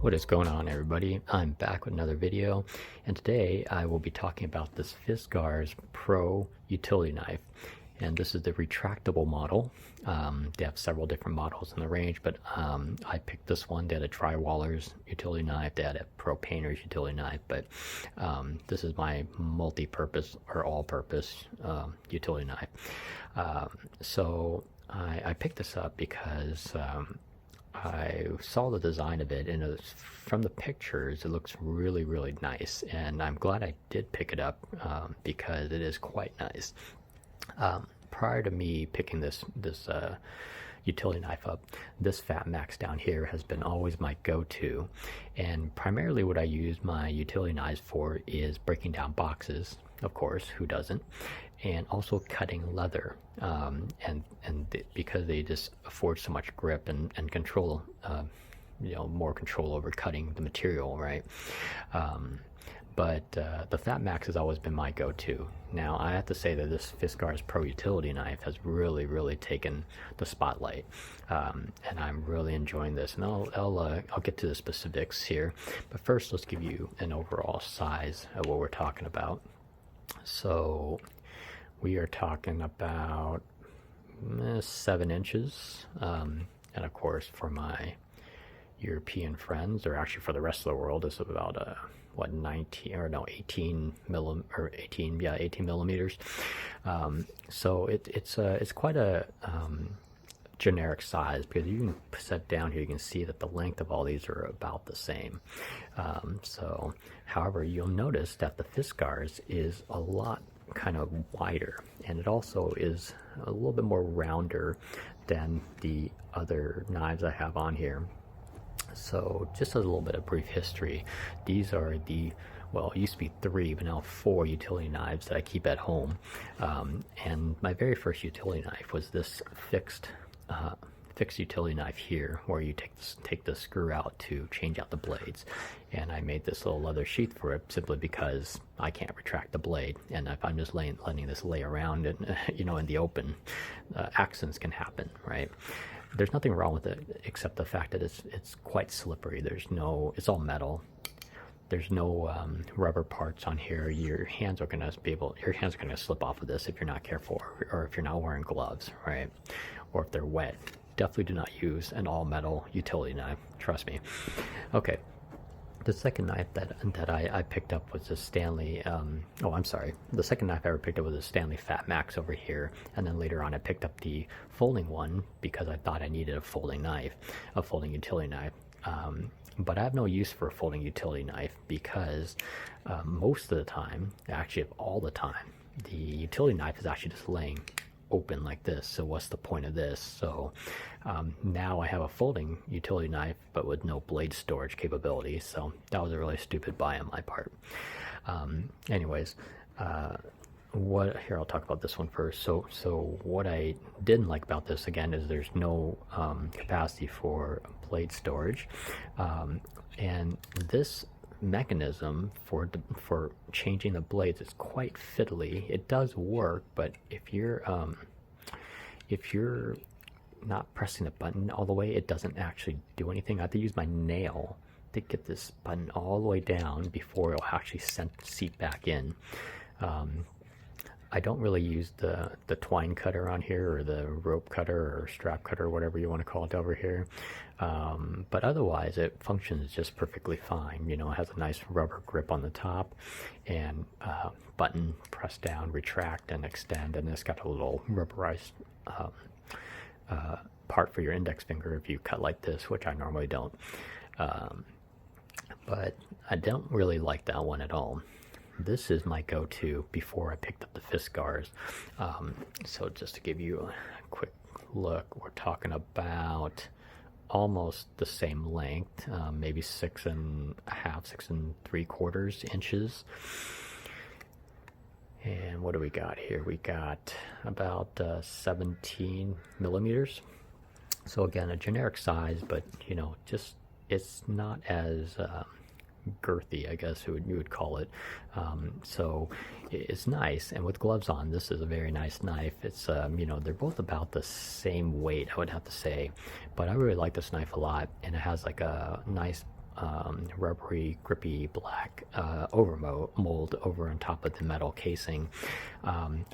What is going on, everybody? I'm back with another video, and today I will be talking about this Fiskar's Pro Utility Knife. And this is the retractable model. They have several different models in the range, but I picked this one. They had a Tri-Waller's utility knife, they had a Pro Painter's utility knife, but this is my multi-purpose or all-purpose utility knife. So I picked this up because I saw the design of it, and it was, from the pictures it looks really, really nice, and I'm glad I did pick it up because it is quite nice. Prior to me picking this utility knife up, this Fat Max down here has been always my go-to, and primarily what I use my utility knives for is breaking down boxes, of course, who doesn't, and also cutting leather, because they just afford so much grip and control, more control over cutting the material, right? But the Fat Max has always been my go-to. Now, I have to say that this Fiskar's Pro Utility Knife has really, really taken the spotlight, and I'm really enjoying this. And I'll get to the specifics here, but first let's give you an overall size of what we're talking about. So we are talking about 7 inches, and of course for my European friends, or actually for the rest of the world, it's about 18 millimeters. So it's quite a generic size, because you can set down here, you can see that the length of all these are about the same. So however, you'll notice that the Fiskar's is a lot kind of wider, and it also is a little bit more rounder than the other knives I have on here. So just as a little bit of brief history, these are it used to be 3, but now 4 utility knives that I keep at home. And my very first utility knife was this fixed utility knife here, where you take the screw out to change out the blades. And I made this little leather sheath for it simply because I can't retract the blade, and if I'm just letting this lay around and in the open, accidents can happen, right? There's nothing wrong with it except the fact that it's quite slippery. It's all metal. There's no rubber parts on here. Your hands are gonna slip off of this if you're not careful, or if you're not wearing gloves, right? Or if they're wet. Definitely do not use an all metal utility knife, trust me. Okay, the second knife that I picked up was a Stanley, the second knife I ever picked up was a Stanley Fat Max over here, and then later on I picked up the folding one because I thought I needed a folding utility knife. But I have no use for a folding utility knife because most of the time, actually all the time, the utility knife is actually just laying open like this. So what's the point of this? So now I have a folding utility knife, but with no blade storage capability. So that was a really stupid buy on my part. Anyways, I'll talk about this one first. So what I didn't like about this, again, is there's no capacity for blade storage, and this mechanism for changing the blades is quite fiddly. It does work, but if you're not pressing the button all the way, it doesn't actually do anything. I have to use my nail to get this button all the way down before it'll actually seat back in. I don't really use the twine cutter on here, or the rope cutter, or strap cutter, whatever you want to call it over here. But otherwise it functions just perfectly fine. It has a nice rubber grip on the top, and button, press down, retract, and extend, and it's got a little rubberized part for your index finger if you cut like this, which I normally don't. But I don't really like that one at all. This is my go-to before I picked up the Fiskar's. So just to give you a quick look, we're talking about almost the same length, maybe 6.5, 6.75 inches. And what do we got here? We got about 17 millimeters. So again, a generic size, but it's not as girthy, I guess you would call it. So it's nice, and with gloves on, this is a very nice knife. It's they're both about the same weight, I would have to say, but I really like this knife a lot, and it has like a nice rubbery, grippy black mold over on top of the metal casing.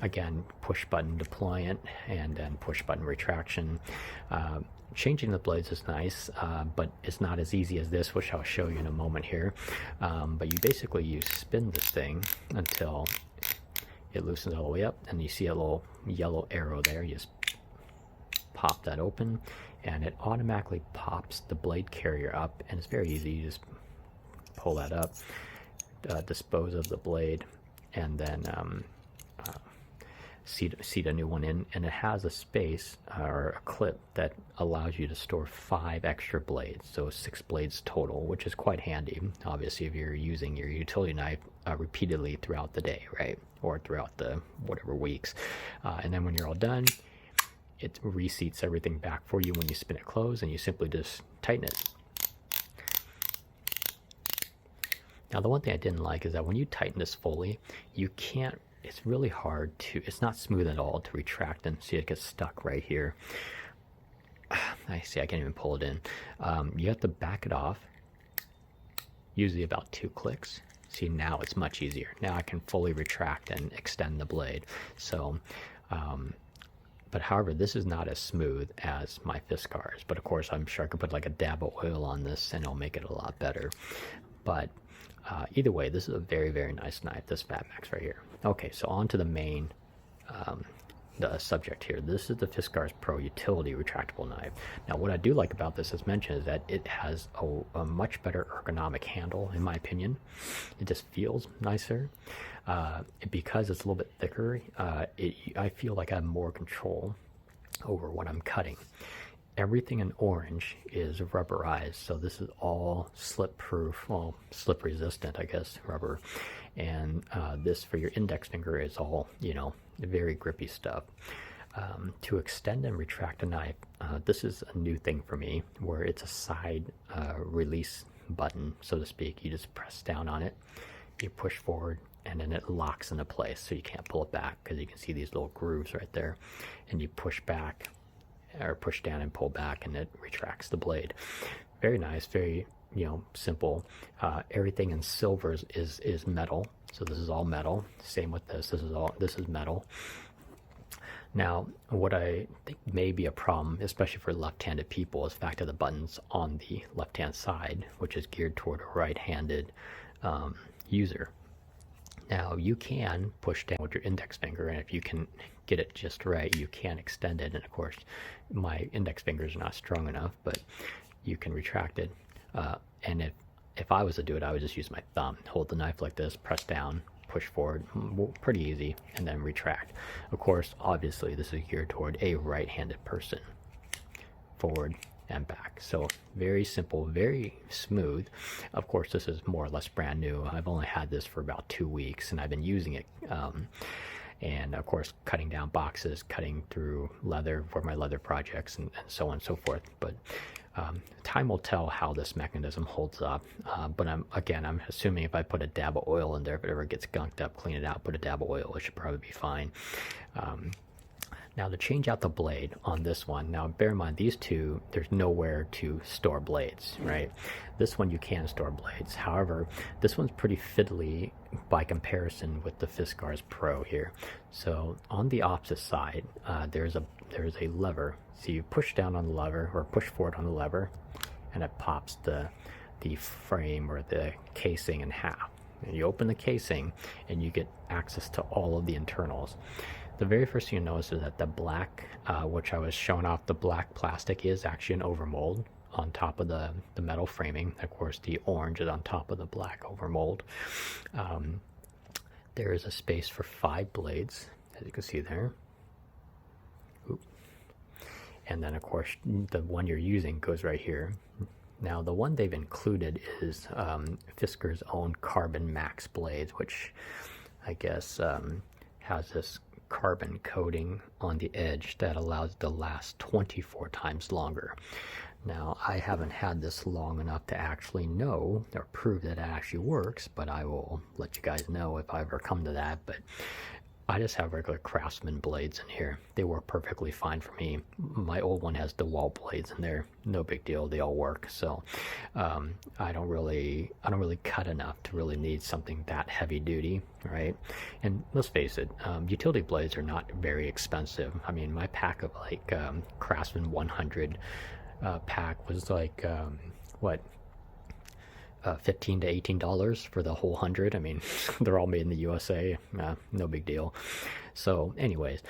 Again, push button deployment and then push button retraction. Changing the blades is nice, but it's not as easy as this, which I'll show you in a moment here. But you spin this thing until it loosens all the way up, and you see a little yellow arrow there. You just pop that open, and it automatically pops the blade carrier up, and it's very easy. You just pull that up, dispose of the blade, and then seat a new one in, and it has a space or a clip that allows you to store 5 extra blades, so 6 blades total, which is quite handy, obviously, if you're using your utility knife repeatedly throughout the day, right, or throughout the whatever weeks. And then when you're all done, it reseats everything back for you when you spin it closed, and you simply just tighten it. Now, the one thing I didn't like is that when you tighten this fully, you can't, it's really hard to, it's not smooth at all to retract, and see it gets stuck right here. I see, I can't even pull it in. You have to back it off, usually about 2 clicks. See, now it's much easier. Now I can fully retract and extend the blade. So, but however, this is not as smooth as my Fiskars. But of course, I'm sure I could put like a dab of oil on this and it'll make it a lot better. But either way, this is a very, very nice knife, this Fatmax right here. Okay, so on to the main the subject here. This is the Fiskar Pro Utility Retractable Knife. Now, what I do like about this, as mentioned, is that it has a much better ergonomic handle, in my opinion. It just feels nicer. Because it's a little bit thicker, I feel like I have more control over what I'm cutting. Everything in orange is rubberized, so this is all slip proof, well, slip resistant, I guess, rubber. And this for your index finger is all, you know, very grippy stuff. To extend and retract a knife, this is a new thing for me, where it's a side release button, so to speak. You just press down on it, you push forward, and then it locks into place, so you can't pull it back, because you can see these little grooves right there. And you push back, or push down and pull back, and it retracts the blade. Very nice, very, you know, simple. Everything in silvers is metal, so this is all metal. Same with this. This is metal. Now, what I think may be a problem, especially for left-handed people, is the fact that the button's on the left-hand side, which is geared toward a right-handed user. Now, you can push down with your index finger, and if you can get it just right, you can extend it. And of course, my index fingers are not strong enough, but you can retract it. And if I was to do it, I would just use my thumb, hold the knife like this, press down, push forward, pretty easy, and then retract. Of course, obviously, this is geared toward a right-handed person. Forward and back. So very simple, very smooth. Of course, this is more or less brand new. I've only had this for about 2 weeks, and I've been using it. And of course, cutting down boxes, cutting through leather for my leather projects, and so on and so forth. But time will tell how this mechanism holds up. But I'm assuming if I put a dab of oil in there, if it ever gets gunked up, clean it out, put a dab of oil, it should probably be fine. Now, to change out the blade on this one, now bear in mind, these two, there's nowhere to store blades, right? This one you can store blades. However, this one's pretty fiddly by comparison with the Fiskar Pro here. So on the opposite side, there's a lever. So you push down on the lever, or push forward on the lever, and it pops the frame or the casing in half. And you open the casing, and you get access to all of the internals. The very first thing you notice is that the black, which I was showing off, the black plastic is actually an overmold on top of the metal framing. Of course, the orange is on top of the black overmold. There is a space for 5 blades, as you can see there. Oop. And then, of course, the one you're using goes right here. Now, the one they've included is Fiskar's own Carbon Max blades, which I guess has this carbon coating on the edge that allows it to last 24 times longer. Now, I haven't had this long enough to actually know or prove that it actually works, but I will let you guys know if I ever come to that. But I just have regular Craftsman blades in here. They work perfectly fine for me. My old one has DeWalt blades in there. No big deal. They all work. So I don't really cut enough to really need something that heavy duty, right? And let's face it, utility blades are not very expensive. I mean, my pack of like Craftsman 100 pack was like what? $15 to $18 for the whole 100. I mean, they're all made in the USA. No big deal. So, anyways,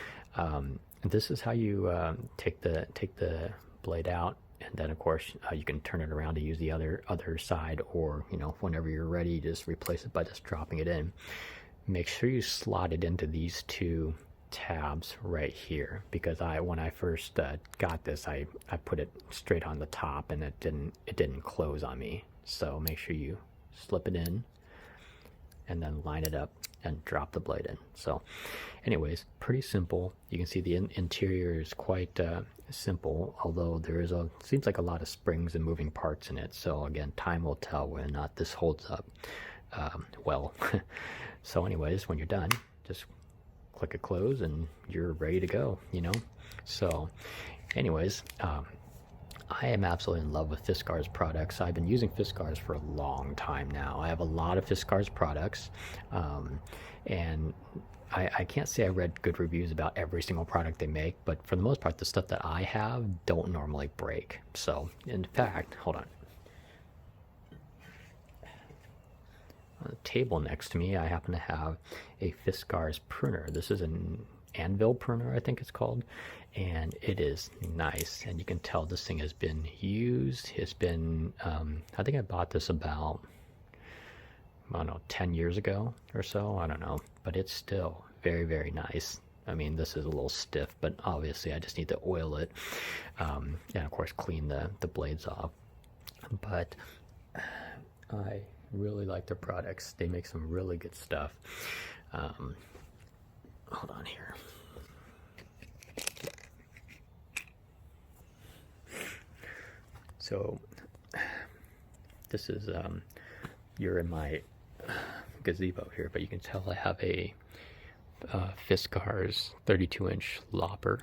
this is how you take the blade out, and then of course you can turn it around to use the other side, or whenever you're ready, just replace it by just dropping it in. Make sure you slot it into these two tabs right here, because when I first got this, I put it straight on the top, and it didn't close on me. So make sure you slip it in and then line it up and drop the blade in. So anyways, pretty simple. You can see the interior is quite simple, although there seems like a lot of springs and moving parts in it. So again, time will tell whether or not this holds up well. So anyways, when you're done, just click it close and you're ready to go, So anyways, I am absolutely in love with Fiskar's products. I've been using Fiskar's for a long time now. I have a lot of Fiskar's products, and I can't say I read good reviews about every single product they make, but for the most part, the stuff that I have don't normally break. So, in fact, hold on. On the table next to me, I happen to have a Fiskar's pruner. This is an anvil pruner, I think it's called, and it is nice, and you can tell this thing has been used. It's been I think I bought this about, I don't know, 10 years ago or so, I don't know, but it's still very, very nice. I mean, this is a little stiff, but obviously I just need to oil it, and of course clean the blades off. But I really like their products. They make some really good stuff. Hold on here. So this is you're in my gazebo here, but you can tell I have a Fiskar's 32-inch lopper.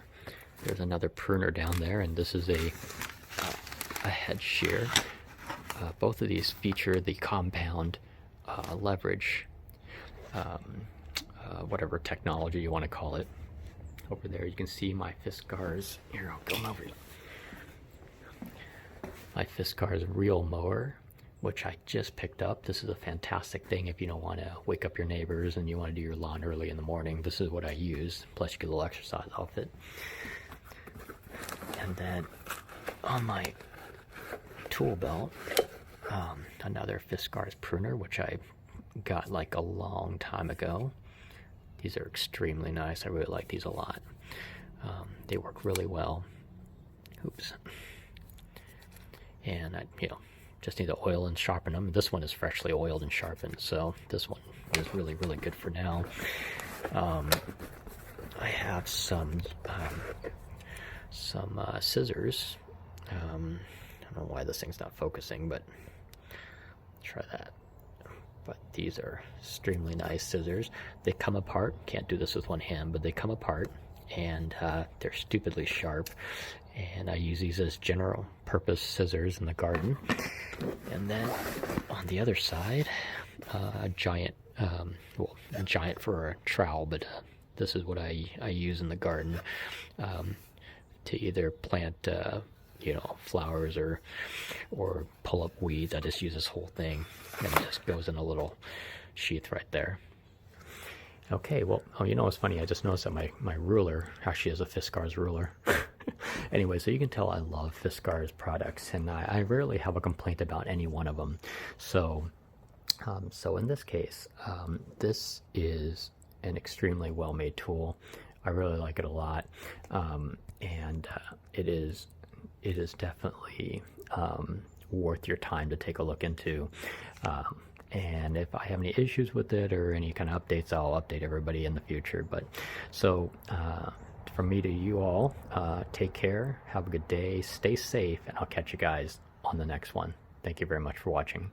There's another pruner down there, and this is a head shear. Both of these feature the compound leverage, whatever technology you want to call it. Over there you can see my Fiskar's, here I'll go over here. My Fiskar's reel mower, which I just picked up. This is a fantastic thing if you don't want to wake up your neighbors and you want to do your lawn early in the morning. This is what I use, plus you get a little exercise off it. And then on my tool belt, another Fiskar's pruner, which I got like a long time ago. These are extremely nice. I really like these a lot. They work really well. Oops. And I, just need to oil and sharpen them. This one is freshly oiled and sharpened, so this one is really, really good for now. I have some scissors. I don't know why this thing's not focusing, but try that. But these are extremely nice scissors. They come apart. Can't do this with one hand, but they come apart, and they're stupidly sharp. And I use these as general purpose scissors in the garden. And then on the other side, a giant, well, a giant for a trowel, but this is what I use in the garden to either plant flowers or pull up weeds. I just use this whole thing, and it just goes in a little sheath right there. Okay, well, what's funny? I just noticed that my ruler actually is a Fiskar's ruler. Anyway, so you can tell I love Fiskar's products, and I rarely have a complaint about any one of them. So in this case, this is an extremely well-made tool. I really like it a lot, and it is definitely worth your time to take a look into. And if I have any issues with it or any kind of updates, I'll update everybody in the future. But so from me to you all, take care, have a good day, stay safe, and I'll catch you guys on the next one. Thank you very much for watching.